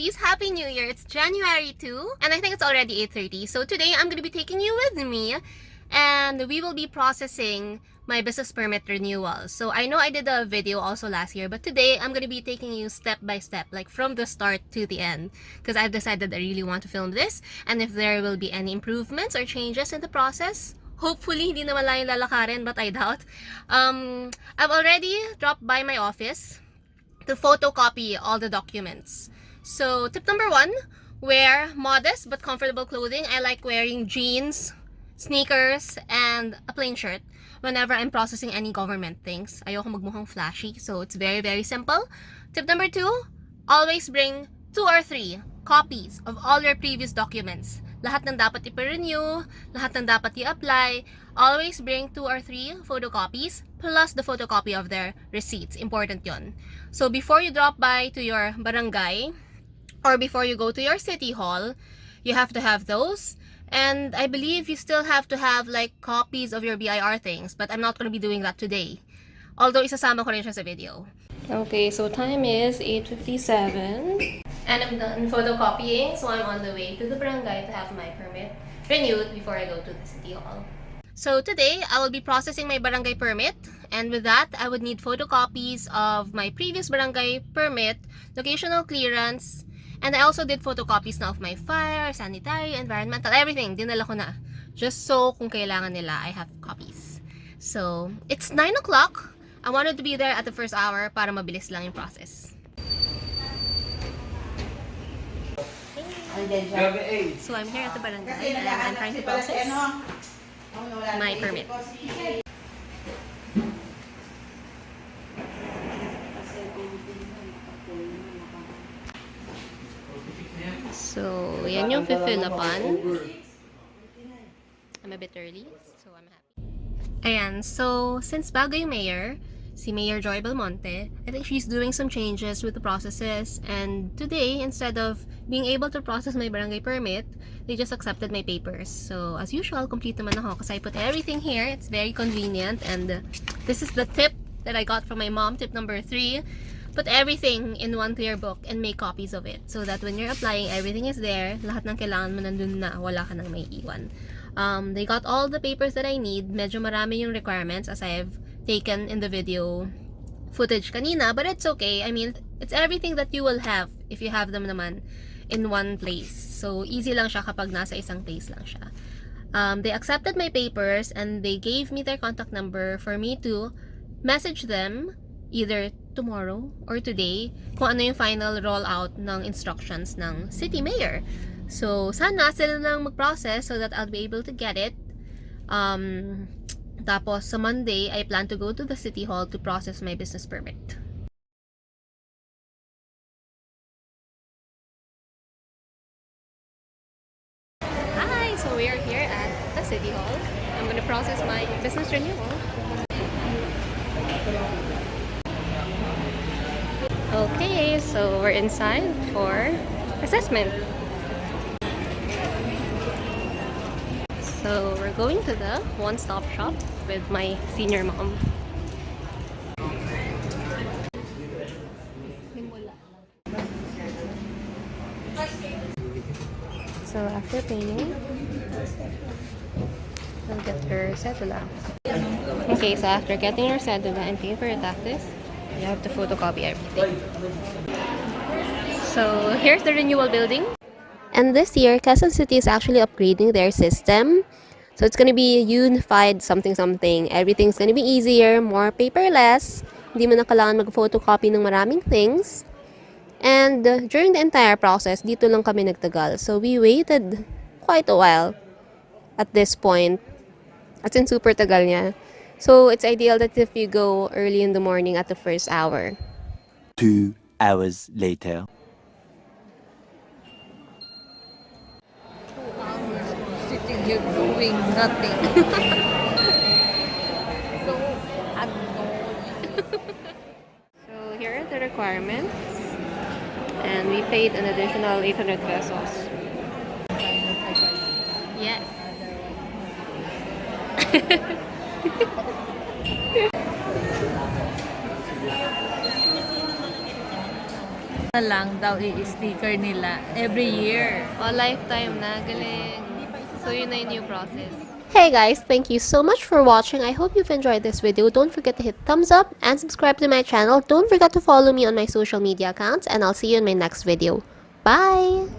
ladies! Happy New Year! It's January 2 and I think it's already 8:30. So today I'm going to be taking you with me and we will be processing my business permit renewal. So I know I did a video also last year, but today I'm going to be taking you step by step, like from the start to the end, because I've decided I really want to film this, and if there will be any improvements or changes in the process, hopefully hindi naman lang yung lalakarin, but I doubt. I've already dropped by my office to photocopy all the documents. So tip number 1, wear modest but comfortable clothing. I like wearing jeans, sneakers, and a plain shirt whenever I'm processing any government things. Ayoko magmukhang flashy, so it's very, very simple. Tip number 2, always bring 2 or 3 copies of all your previous documents. Lahat ng dapat i-renew, lahat ng dapat i-apply, always bring 2 or 3 photocopies plus the photocopy of their receipts. Important yon. So before you drop by to your barangay or before you go to your city hall, you have to have those. And I believe you still have to have like copies of your BIR things, but I'm not going to be doing that today. Although isasama ko rin siya sa video. Okay, so time is 8:57. And I'm done photocopying, so I'm on the way to the barangay to have my permit renewed before I go to the city hall. So today, I will be processing my barangay permit, and with that, I would need photocopies of my previous barangay permit, locational clearance, and I also did photocopies now of my fire, sanitary, environmental, everything. Dinala ko na. Just so kung kailangan nila, I have copies. So, it's 9 o'clock. I wanted to be there at the first hour para mabilis lang yung process. So I'm here at the barangay and I'm trying to process my permit. So, yan yung fill upan. I'm a bit early, so I'm happy. Ayan, so since bago yung mayor, si Mayor Joy Belmonte, I think she's doing some changes with the processes, and today, instead of being able to process my barangay permit, they just accepted my papers. So, as usual, complete naman ako kasi I put everything here. It's very convenient, and this is the tip that I got from my mom, tip number 3. Put everything in one clear book and make copies of it so that when you're applying, everything is there. Lahat ng kailangan mo nandun na, wala ka nang may iwan. They got all the papers that I need. Medyo marami yung requirements as I've taken in the video footage kanina, but it's okay. I mean, it's everything that you will have if you have them naman in one place. So, easy lang siya kapag nasa isang place lang siya. They accepted my papers and they gave me their contact number for me to message them either tomorrow or today kung ano yung final rollout ng instructions ng city mayor. So, sana sila lang mag-process so that I'll be able to get it. Tapos, sa Monday, I plan to go to the city hall to process my business permit. Hi! So, we are here at the city hall. I'm gonna process my business renewal. Okay, so we're inside for assessment. So we're going to the one-stop shop with my senior mom. So after paying, we'll get her cedula. Okay, so after getting your cedula and paying for your taxes, you have to photocopy everything. So here's the renewal building. And this year, Quezon City is actually upgrading their system. So it's going to be unified something. Everything's going to be easier, more paperless. Hindi mo na kailangan mag-photocopy ng maraming things. And during the entire process, dito lang kami nagtagal. So we waited quite a while at this point. As in super tagal niya. So it's ideal that if you go early in the morning at the first hour. 2 hours later. Sitting here doing nothing. So annoying. So here are the requirements. And we paid an additional 800 pesos. Yes. Na lang daw i-sticker nila every year. Oh, lifetime na. Galing. So, yun na yung new process. Hey guys, thank you so much for watching. I hope you've enjoyed this video. Don't forget to hit thumbs up and subscribe to my channel. Don't forget to follow me on my social media accounts, and I'll see you in my next video. Bye!